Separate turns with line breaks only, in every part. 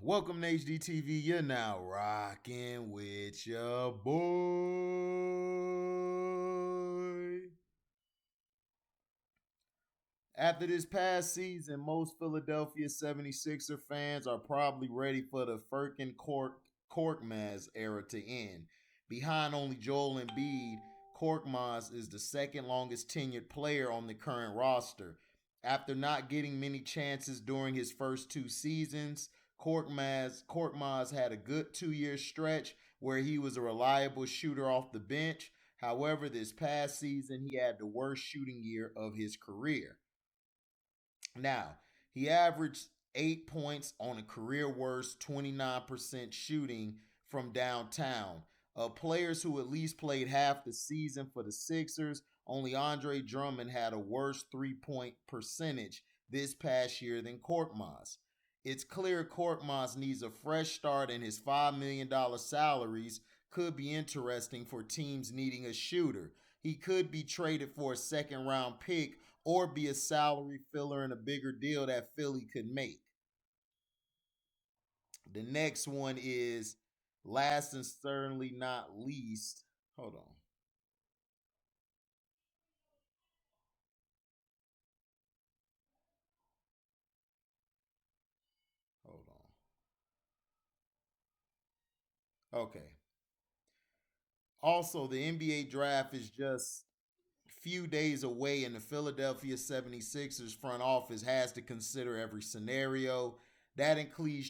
Welcome to HDTV. You're now rocking with your boy. After this past season, most Philadelphia 76er fans are probably ready for the Firkin Korkmaz era to end. Behind only Joel Embiid, Korkmaz is the second longest tenured player on the current roster. After not getting many chances during his first two seasons, Korkmaz had a good 2 year stretch where he was a reliable shooter off the bench. However, this past season, he had the worst shooting year of his career. Now, he averaged 8 points on a career worst 29% shooting from downtown. Of players who at least played half the season for the Sixers, only Andre Drummond had a worse 3 point percentage this past year than Korkmaz. It's clear Korkmaz needs a fresh start, and his $5 million salaries could be interesting for teams needing a shooter. He could be traded for a second round pick or be a salary filler in a bigger deal that Philly could make. The next one is last and certainly not least. Hold on. Hold on. Okay. Also, the NBA draft is just few days away, and the Philadelphia 76ers front office has to consider every scenario. That includes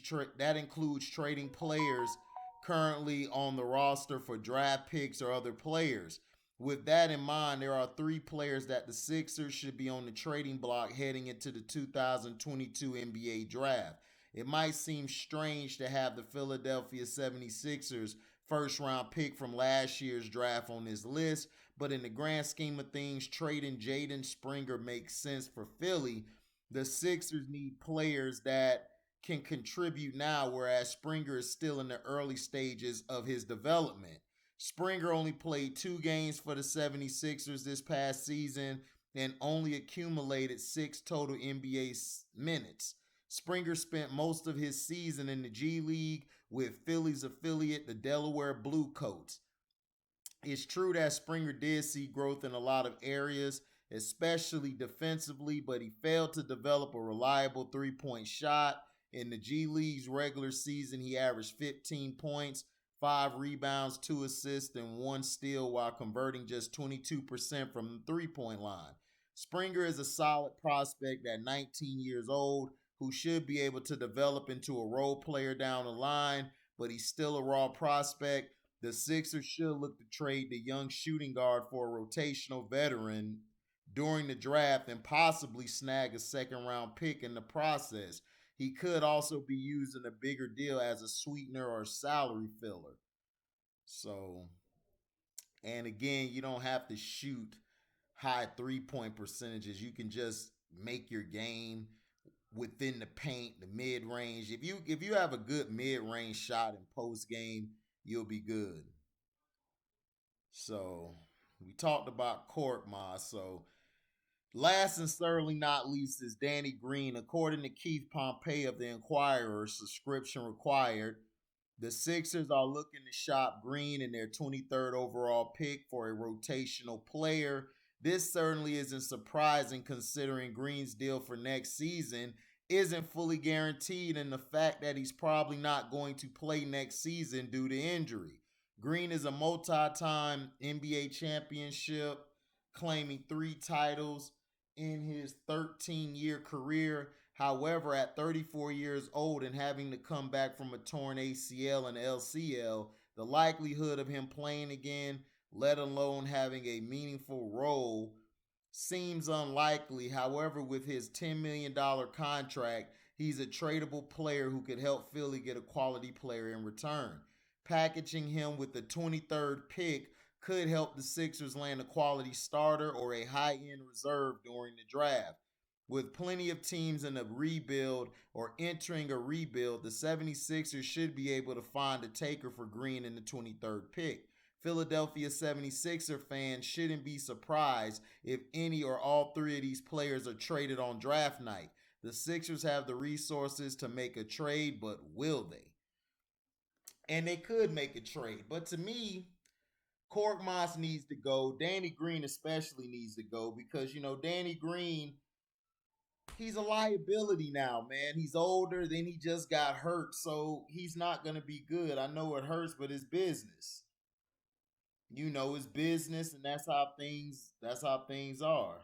trading players currently on the roster for draft picks or other players. With that in mind, there are three players that the Sixers should be on the trading block heading into the 2022 NBA draft. It might seem strange to have the Philadelphia 76ers first round pick from last year's draft on this list, but in the grand scheme of things, trading Jaden Springer makes sense for Philly. The Sixers need players that can contribute now, whereas Springer is still in the early stages of his development. Springer only played 2 games for the 76ers this past season and only accumulated 6 total NBA minutes. Springer spent most of his season in the G League with Philly's affiliate, the Delaware Bluecoats. It's true that Springer did see growth in a lot of areas, especially defensively, but he failed to develop a reliable 3 point shot. In the G League's regular season, he averaged 15 points, 5 rebounds, 2 assists, and 1 steal while converting just 22% from the 3 point line. Springer is a solid prospect at 19 years old who should be able to develop into a role player down the line, but he's still a raw prospect. The Sixers should look to trade the young shooting guard for a rotational veteran during the draft and possibly snag a second round pick in the process. He could also be used in a bigger deal as a sweetener or salary filler. So, and again, you don't have to shoot high 3 point percentages. You can just make your game within the paint, the mid range. If you have a good mid range shot in post game, you'll be good. So we talked about Korkmaz. So last and certainly not least is Danny Green. According to Keith Pompey of the Inquirer, subscription required. The Sixers are looking to shop Green in their 23rd overall pick for a rotational player. This certainly isn't surprising considering Green's deal for next season isn't fully guaranteed, and the fact that he's probably not going to play next season due to injury. Green is a multi time NBA championship, claiming 3 titles in his 13-year career. However, at 34 years old and having to come back from a torn ACL and LCL, the likelihood of him playing again, let alone having a meaningful role, seems unlikely. However, with his $10 million contract, he's a tradable player who could help Philly get a quality player in return. Packaging him with the 23rd pick could help the Sixers land a quality starter or a high end reserve during the draft. With plenty of teams in a rebuild or entering a rebuild, the 76ers should be able to find a taker for Green in the 23rd pick. Philadelphia 76er fans shouldn't be surprised if any or all three of these players are traded on draft night. The Sixers have the resources to make a trade, but will they? And they could make a trade. But to me, Korkmaz needs to go. Danny Green especially needs to go because, Danny Green, he's a liability now, man. He's older, then he just got hurt, so he's not going to be good. I know it hurts, but it's business. It's business, and that's how things are.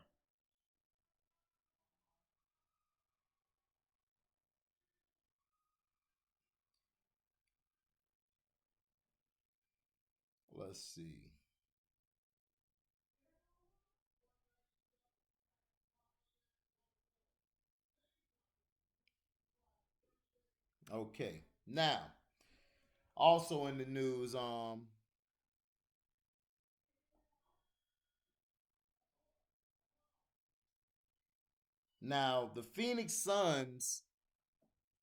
Let's see. Okay. Now, also in the news, now the Phoenix Suns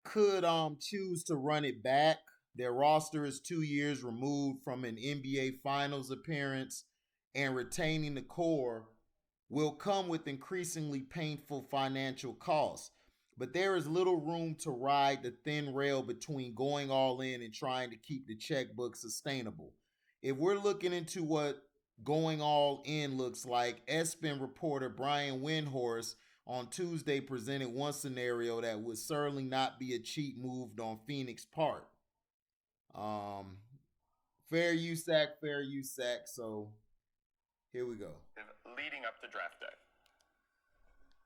could choose to run it back. Their roster is 2 years removed from an NBA Finals appearance, and retaining the core will come with increasingly painful financial costs. But there is little room to ride the thin rail between going all in and trying to keep the checkbook sustainable. If we're looking into what going all in looks like, ESPN reporter Brian Windhorst on Tuesday presented one scenario that would certainly not be a cheap move on Phoenix part. Um, fair use sack. So here we go.
Leading up to draft day.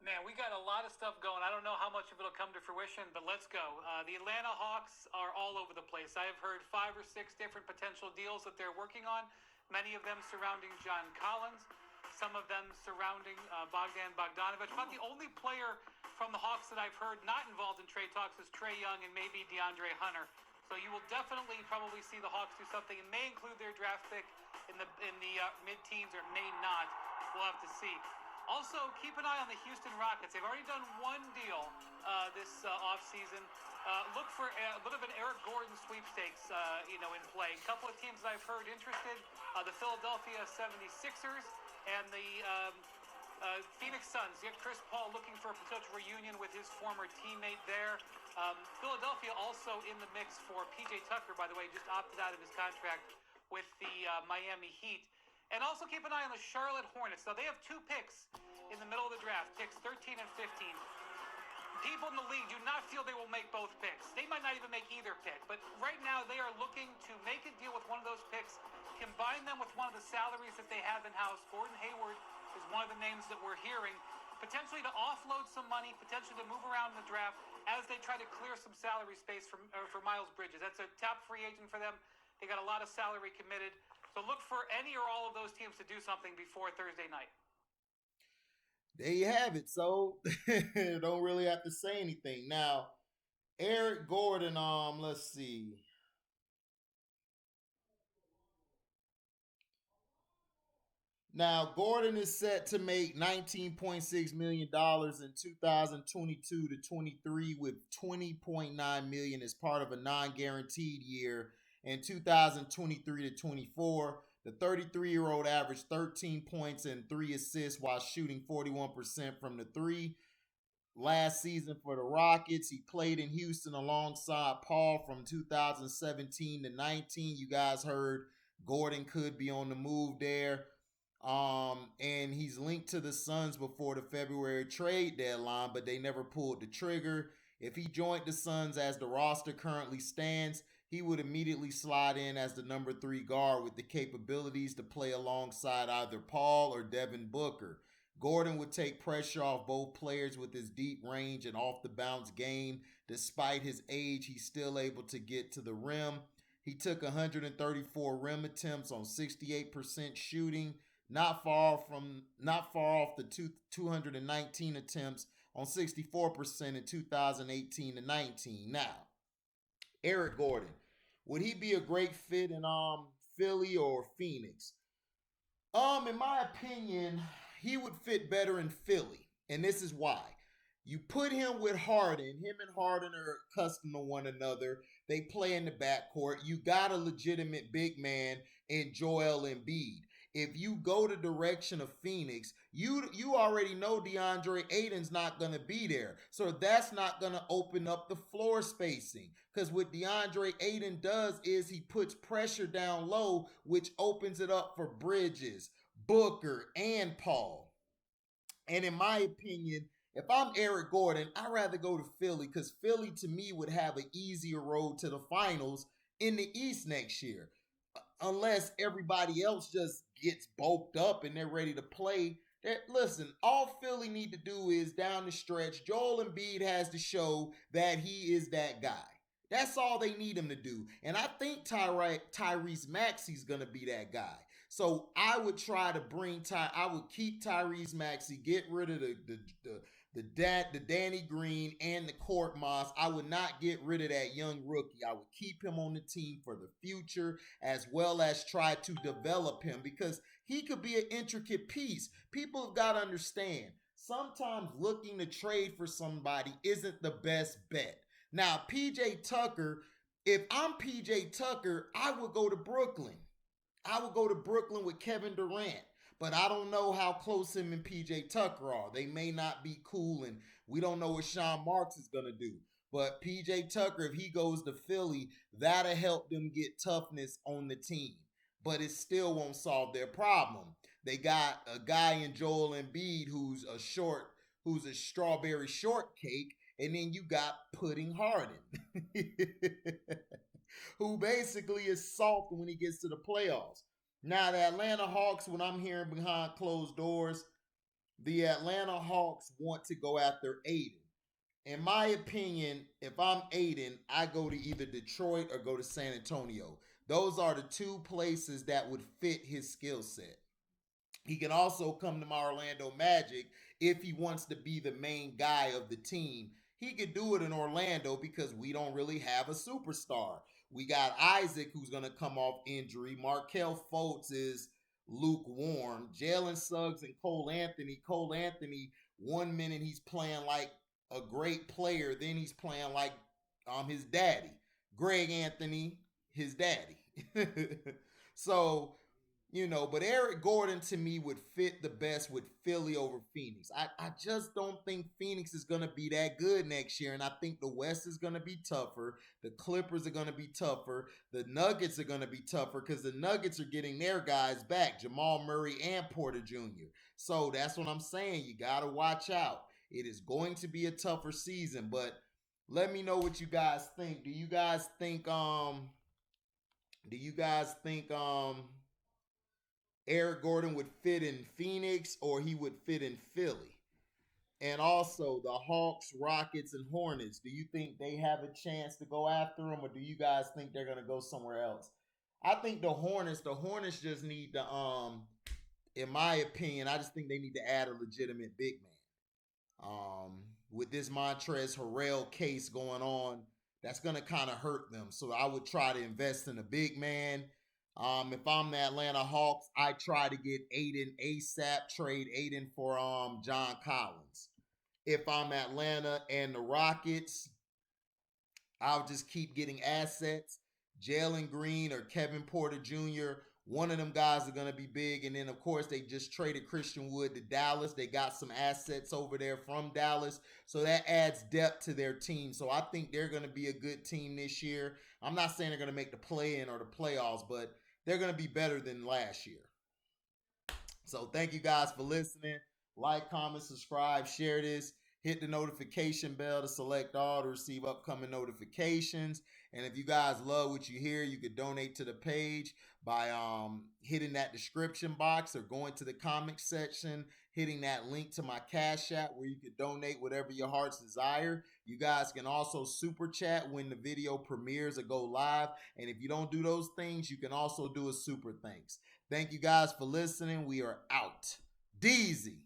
Man, we got a lot of stuff going. I don't know how much of it'll come to fruition, but let's go. The Atlanta Hawks are all over the place. I have heard 5 or 6 different potential deals that they're working on, many of them surrounding John Collins, some of them surrounding Bogdan Bogdanovic. About the only player from the Hawks that I've heard not involved in trade talks is Trae Young and maybe DeAndre Hunter. So you will definitely probably see the Hawks do something. It may include their draft pick in the mid-teens or may not. We'll have to see. Also, keep an eye on the Houston Rockets. They've already done one deal this offseason. Look for a bit of an Eric Gordon sweepstakes, in play. A couple of teams that I've heard interested, the Philadelphia 76ers and the Phoenix Suns. You have Chris Paul looking for a potential reunion with his former teammate there. Philadelphia also in the mix for PJ Tucker, by the way, just opted out of his contract with the Miami Heat. And also keep an eye on the Charlotte Hornets. Now, they have 2 picks in the middle of the draft, picks 13 and 15. People in the league do not feel they will make both picks. They might not even make either pick. But right now, they are looking to make a deal with one of those picks, combine them with one of the salaries that they have in-house. Gordon Hayward is one of the names that we're hearing. Potentially to offload some money, potentially to move around in the draft as they try to clear some salary space for Miles Bridges. That's a top free agent for them. They got a lot of salary committed. So look for any or all of those teams to do something before Thursday night.
There you have it. So don't really have to say anything. Now, Eric Gordon, let's see. Now, Gordon is set to make $19.6 million in 2022 to 23 with $20.9 million as part of a non-guaranteed year in 2023 to 24. The 33-year-old averaged 13 points and 3 assists while shooting 41% from the three. Last season for the Rockets, he played in Houston alongside Paul from 2017 to 19. You guys heard Gordon could be on the move there. And he's linked to the Suns before the February trade deadline, but they never pulled the trigger. If he joined the Suns as the roster currently stands, he would immediately slide in as the number 3 guard with the capabilities to play alongside either Paul or Devin Booker. Gordon would take pressure off both players with his deep range and off the bounce game. Despite his age, he's still able to get to the rim. He took 134 rim attempts on 68% shooting, not far off the 219 attempts on 64% in 2018 to 19. Now, Eric Gordon, would he be a great fit in Philly or Phoenix? In my opinion, he would fit better in Philly, and this is why. You put him with Harden. Him and Harden are accustomed to one another. They play in the backcourt. You got a legitimate big man in Joel Embiid. if you go the direction of Phoenix, you already know DeAndre Ayton's not going to be there. So that's not going to open up the floor spacing. Because what DeAndre Ayton does is he puts pressure down low, which opens it up for Bridges, Booker, and Paul. And in my opinion, if I'm Eric Gordon, I'd rather go to Philly because Philly to me would have an easier road to the finals in the East next year. Unless everybody else just gets bulked up and they're ready to play. Listen, all Philly need to do is down the stretch, Joel Embiid has to show that he is that guy. That's all they need him to do. And I think Tyrese Maxey's going to be that guy. So I would try to I would keep Tyrese Maxey, get rid of the Danny Green and the Court Moss. I would not get rid of that young rookie. I would keep him on the team for the future as well as try to develop him because he could be an intricate piece. People have got to understand, sometimes looking to trade for somebody isn't the best bet. Now, PJ Tucker, if I'm PJ Tucker, I would go to Brooklyn. I would go to Brooklyn with Kevin Durant. But I don't know how close him and PJ Tucker are. They may not be cool, and we don't know what Sean Marks is going to do. But PJ Tucker, if he goes to Philly, that'll help them get toughness on the team. But it still won't solve their problem. They got a guy in Joel Embiid who's a strawberry shortcake, and then you got Pudding Harden, who basically is soft when he gets to the playoffs. Now, the Atlanta Hawks, when I'm hearing behind closed doors, the Atlanta Hawks want to go after Aiden. In my opinion, if I'm Aiden, I go to either Detroit or go to San Antonio. Those are the two places that would fit his skill set. He can also come to my Orlando Magic if he wants to be the main guy of the team. He could do it in Orlando because we don't really have a superstar. We got Isaac, who's going to come off injury. Markelle Fultz is lukewarm. Jalen Suggs and Cole Anthony. Cole Anthony, 1 minute he's playing like a great player, then he's playing like his daddy. Greg Anthony, his daddy. So, but Eric Gordon to me would fit the best with Philly over Phoenix. I just don't think Phoenix is going to be that good next year. And I think the West is going to be tougher. The Clippers are going to be tougher. The Nuggets are going to be tougher because the Nuggets are getting their guys back, Jamal Murray and Porter Jr. So that's what I'm saying. You got to watch out. It is going to be a tougher season, but let me know what you guys think. Do you guys think Eric Gordon would fit in Phoenix or he would fit in Philly? And also the Hawks, Rockets, and Hornets. Do you think they have a chance to go after them, or do you guys think they're gonna go somewhere else? I think the Hornets just need to in my opinion, I just think they need to add a legitimate big man. With this Montrezl Harrell case going on, that's gonna kind of hurt them. So I would try to invest in a big man. If I'm the Atlanta Hawks, I try to get Aiden ASAP, trade Aiden for John Collins. If I'm Atlanta and the Rockets, I'll just keep getting assets. Jalen Green or Kevin Porter Jr., one of them guys are going to be big. And then, of course, they just traded Christian Wood to Dallas. They got some assets over there from Dallas. So that adds depth to their team. So I think they're going to be a good team this year. I'm not saying they're going to make the play-in or the playoffs, but they're going to be better than last year. So thank you guys for listening. Like, comment, subscribe, share this. Hit the notification bell to select all to receive upcoming notifications. And if you guys love what you hear, you could donate to the page by hitting that description box or going to the comment section, hitting that link to my Cash App where you could donate whatever your heart's desire. You guys can also super chat when the video premieres or go live. And if you don't do those things, you can also do a super thanks. Thank you guys for listening. We are out. Deezy.